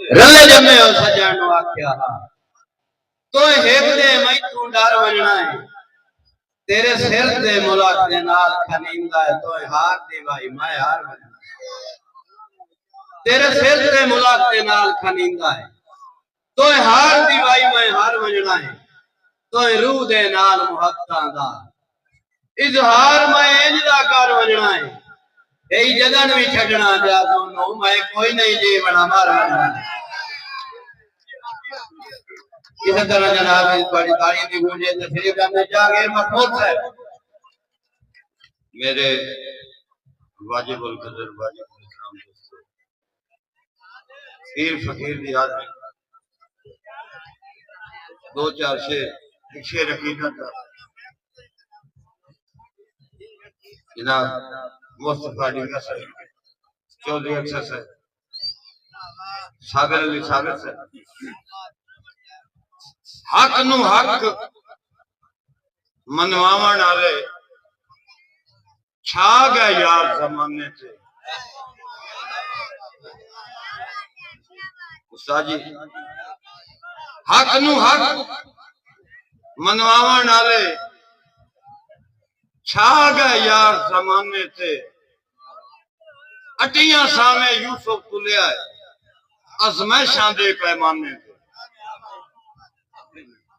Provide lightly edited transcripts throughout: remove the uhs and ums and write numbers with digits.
रले जमे हो सजण आख्या तो हेक दे मैं तू डर वजना है तेरे सिर ते मुलाक दे नाल खनींदा है तो हार दी भाई मैं हार वजना तेरे सिर ते मुलाक दे नाल खनींदा है तो हार दी भाई मैं हार वजना है तो रूह दे नाल मुहब्बतां दा इजहार मैं इंजदा कर वजना है यही जगन भी छड़ना जा दोनों मैं कोई नहीं जी बना मार वजना इस तरह जनाब इस बड़ी ताली दी गूंजे तशरीफ करने जागे महमूद साहब मेरे वाजिबुल कदर वाजिबुल इकराम दोस्तों पीर फकीर दी याद में दो चार शेर हकीकत का जनाब मुस्तफा डिंगा साहब चौधरी अक्सर साहब सागर अली सागर साहब हक नु हक मनवावन वाले छा गए यार जमाने से उस्ताद जी हक नु हक मनवावन वाले छा गए यार जमाने से अटियां सामे यूसुफ तुलिया अजमैशां दे पैमाने से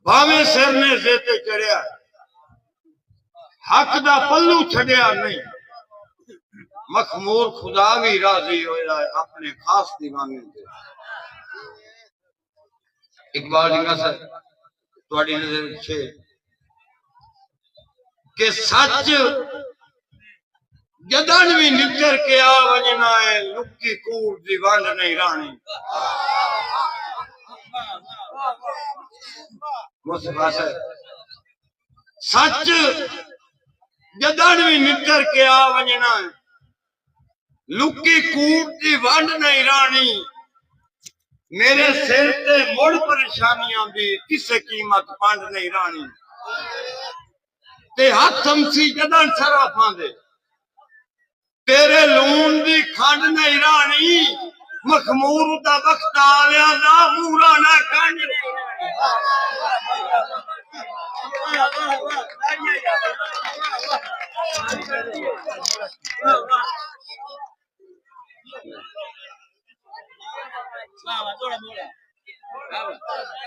भावे सिर ने जेते चढ़िया हक दा पल्लू छड़िया नहीं मखमूर खुदा भी राजी होया अपने खास दीवाने से इकबाल डिंगा सर तुहाडी नजर छे के सच जदन भी निकर के आ वजना है लुक्की कूड़ दी वंड नहीं रानी मुस्तफा सर सच जदन भी निकर के आ वजना है लुक्की कूड़ दी वंड नहीं रानी मेरे सिर ते मुड़ परेशानियां भी किसे कीमत पंड नहीं रानी ते हाथ हमसी जदन सराफां दे तेरे लून दी खंड नहीं रानी मखमूर दा बख्त आलिया दा मूरा ना कंड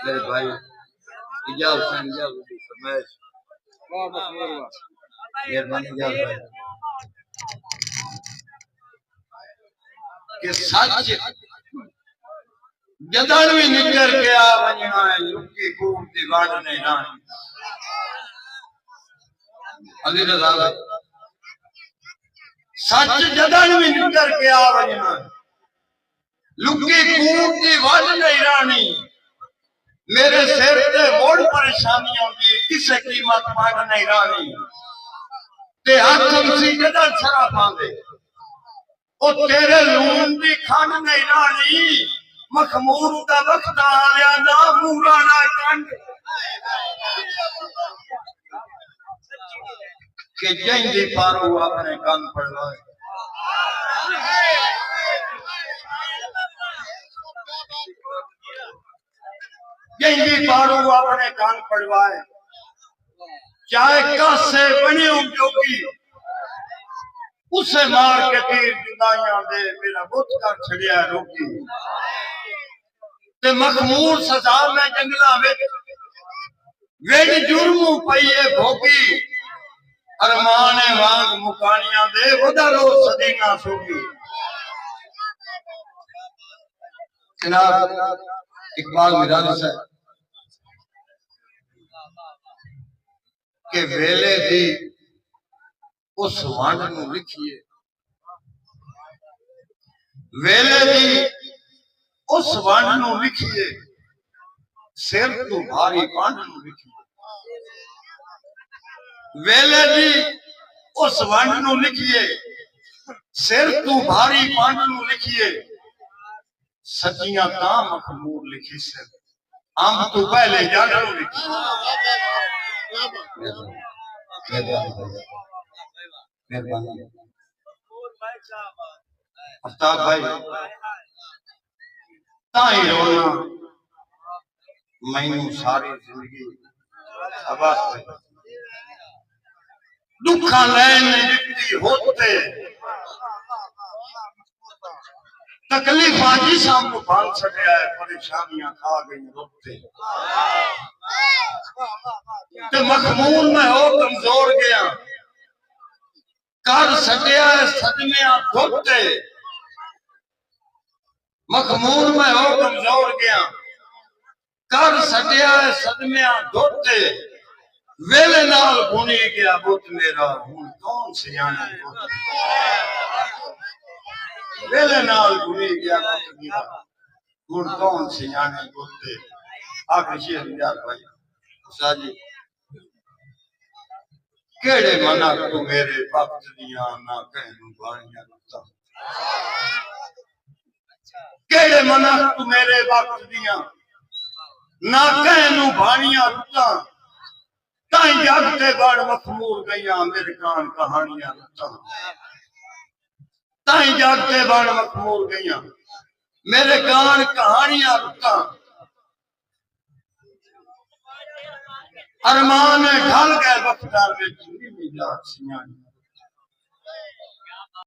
मेरे भाई इजाज़ हुसैन इजाज़ फरमाइश मेहरबानी इजाज़ भाई कि सच जदन भी निकर के आ वजना है लुक्की कूड़ दी वंड नहीं रानी अली रज़ा सच जदन भी निकर के आ वजना लुक्की कूड़ दी वंड नहीं रानी मेरे सिर ते मोड़ परेशानियों की किसे कीमत पंड नहीं रानी ते हाथ हमसी जदन सराफां दे ओ तेरे लून दी खंड नहीं रानी मखमूर दा वक्त आलिया दा मूरा ना कंड के जंदी पारो अपने कान पड़वाए जंदी पारो अपने कान पड़वाए चाहे कासे बने जोगी उसे मार के तीर जुदाइयां दे मेरा बुत कर छड़िया रोकी ते मखमूर सजा में जंगला विच वेड़ जुर्मू पईए भोगी अरमाने वांग मुकानियां दे वदा रो सदीना सोगी जनाब इकबाल मिरानी साहब के वेले दी उस वंड नूं लिखिए वेले दी उस वंड नूं लिखिए सिर तू भारी पंड नूं लिखिए वेले दी उस वंड नूं लिखिए सिर तू भारी पंड नूं लिखिए सचियां तां मखमूर लिखी सिर अंब तू पहले जंड नूं लिखी मेहरबानी आफ्ताब भाई ताई रोना मैनू सारी जिंदगी अब्बास भाई दुखा लैन दिखती होते तकलीफा जी सामने बांध सकिया है परेशानियां खा गई रोते ते मखमूल में हो कमजोर गया कर सकिया है सदमिया धोते मखमूल में हो कमजोर गया कर सकिया है सदमिया धोते वेले नाल बुनी गया बुत मेरा हुण कौन सियाना वेले नाल बुनी गया बुत मेरा हुण कौन सियाने बुते आखिर शेर यार भाई साजी केड़े मना तू मेरे वक्त दिया ना कहनू बाणियां रुता केड़े मना तू मेरे वक्त दिया ना कहनू बाणियां रुता ताई जगते बड़ मखमूर गईया मेरे कान कहानियां रुता ताई जगते बड़ मखमूर गईया मेरे कान कहानियां रुता अरमान ढल गए वक्तार में